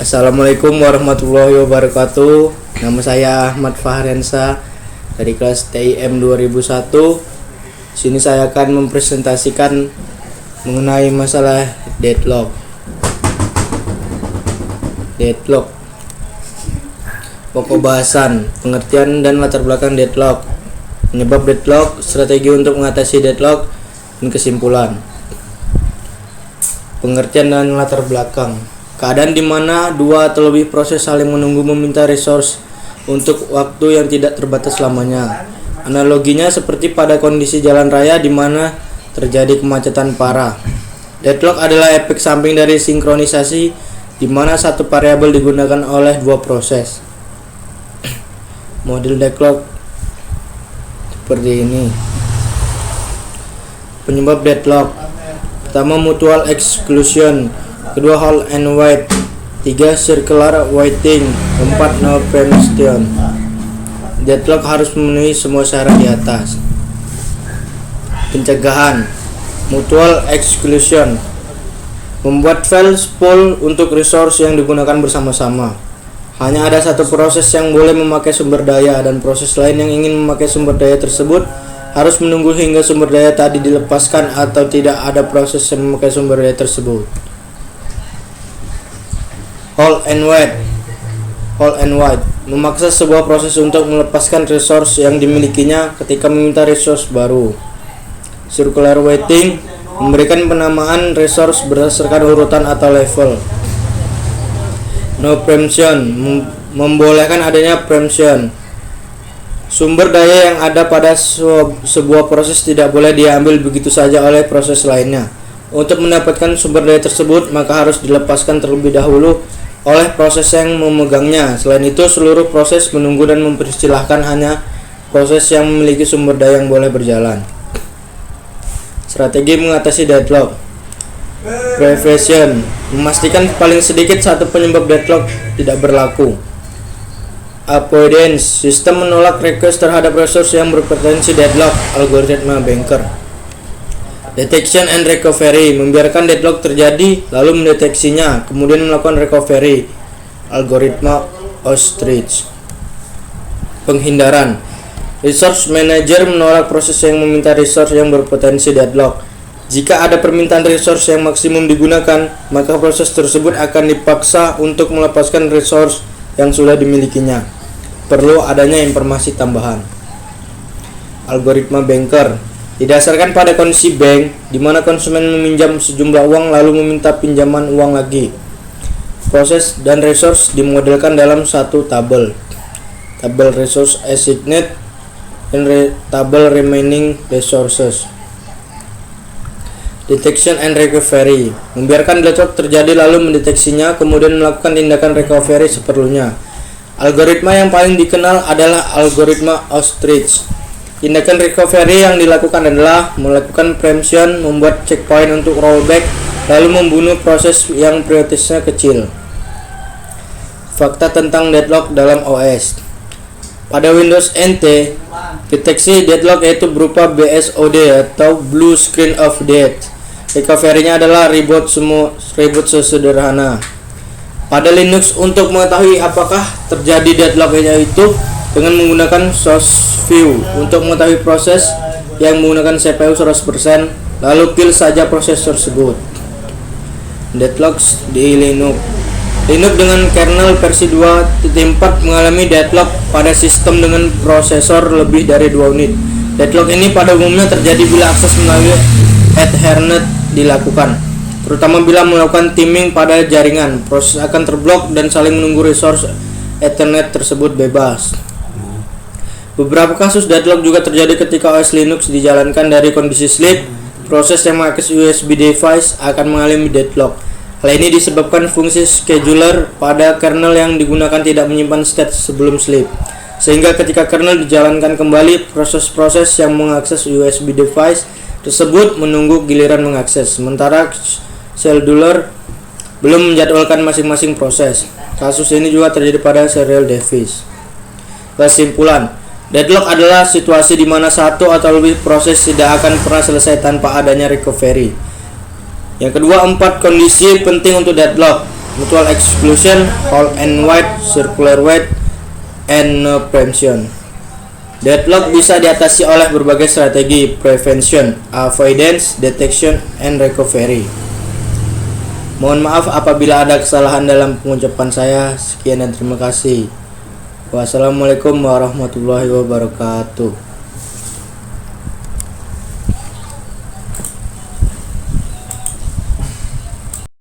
Assalamualaikum warahmatullahi wabarakatuh. Nama saya Ahmad Fahrensa dari kelas TIM 2001. Sini saya akan mempresentasikan mengenai masalah deadlock. Pokok bahasan, pengertian dan latar belakang deadlock, penyebab deadlock, strategi untuk mengatasi deadlock, dan kesimpulan. Pengertian dan latar belakang. Keadaan di mana dua atau lebih proses saling menunggu meminta resource untuk waktu yang tidak terbatas selamanya. Analoginya seperti pada kondisi jalan raya di mana terjadi kemacetan parah. Deadlock adalah efek samping dari sinkronisasi di mana satu variabel digunakan oleh dua proses. Model deadlock seperti ini. Penyebab deadlock. Pertama, mutual exclusion. Kedua, hold and wait. 3, circular waiting. 4, no preemption. Deadlock harus memenuhi semua syarat di atas. Pencegahan. Mutual exclusion. Membuat file pool untuk resource yang digunakan bersama-sama. Hanya ada satu proses yang boleh memakai sumber daya dan proses lain yang ingin memakai sumber daya tersebut harus menunggu hingga sumber daya tadi dilepaskan atau tidak ada proses yang memakai sumber daya tersebut. Hold and wait. Memaksa sebuah proses untuk melepaskan resource yang dimilikinya ketika meminta resource baru. Circular waiting. Memberikan penamaan resource berdasarkan urutan atau level. No preemption. Membolehkan adanya preemption. Sumber daya yang ada pada sebuah proses tidak boleh diambil begitu saja oleh proses lainnya. Untuk mendapatkan sumber daya tersebut, maka harus dilepaskan terlebih dahulu oleh proses yang memegangnya. Selain itu, seluruh proses menunggu dan mempersilahkan hanya proses yang memiliki sumber daya yang boleh berjalan. Strategi mengatasi deadlock. Prevention. Memastikan paling sedikit satu penyebab deadlock tidak berlaku. Avoidance. Sistem menolak request terhadap resource yang berpotensi deadlock. Algoritma Banker. Detection and recovery. Membiarkan deadlock terjadi lalu mendeteksinya kemudian melakukan recovery. Algoritma Ostrich. Penghindaran. Resource manager menolak proses yang meminta resource yang berpotensi deadlock. Jika ada permintaan resource yang maksimum digunakan, maka proses tersebut akan dipaksa untuk melepaskan resource yang sudah dimilikinya. Perlu adanya informasi tambahan. Algoritma Banker. Didasarkan pada kondisi bank di mana konsumen meminjam sejumlah uang lalu meminta pinjaman uang lagi. Proses dan resource dimodelkan dalam satu tabel. Tabel resource assigned dan tabel remaining resources. Detection and recovery. Membiarkan deadlock terjadi lalu mendeteksinya kemudian melakukan tindakan recovery seperlunya. Algoritma yang paling dikenal adalah algoritma Ostrich. Tindakan recovery yang dilakukan adalah melakukan preemption, membuat checkpoint untuk rollback, lalu membunuh proses yang prioritasnya kecil. Fakta tentang deadlock dalam OS. Pada Windows NT, deteksi deadlock yaitu berupa BSOD atau Blue Screen of Death. Recovery-nya adalah reboot sesederhana. Pada Linux, untuk mengetahui apakah terjadi deadlock yaitu dengan menggunakan source view. Untuk mengetahui proses yang menggunakan CPU 100%, lalu kill saja proses tersebut. Deadlocks di Linux. Linux dengan kernel versi 2.4 mengalami deadlock pada sistem dengan prosesor lebih dari 2 unit. Deadlock ini pada umumnya terjadi bila akses melalui Ethernet dilakukan, terutama bila melakukan timing pada jaringan. Proses akan terblok dan saling menunggu resource Ethernet tersebut bebas. Beberapa kasus deadlock juga terjadi ketika OS Linux dijalankan dari kondisi sleep. Proses yang mengakses USB device akan mengalami deadlock. Hal ini disebabkan fungsi scheduler pada kernel yang digunakan tidak menyimpan state sebelum sleep, sehingga ketika kernel dijalankan kembali, proses-proses yang mengakses USB device tersebut menunggu giliran mengakses, sementara scheduler belum menjadwalkan masing-masing proses. Kasus ini juga terjadi pada serial device. Kesimpulan. Deadlock adalah situasi di mana satu atau lebih proses tidak akan pernah selesai tanpa adanya recovery. Yang kedua, 4 kondisi penting untuk deadlock. mutual exclusion, hold and wide, circular wide, and no preemption. Deadlock bisa diatasi oleh berbagai strategi: prevention, avoidance, detection, and recovery. Mohon maaf apabila ada kesalahan dalam pengucapan saya. Sekian dan terima kasih. Wassalamualaikum warahmatullahi wabarakatuh.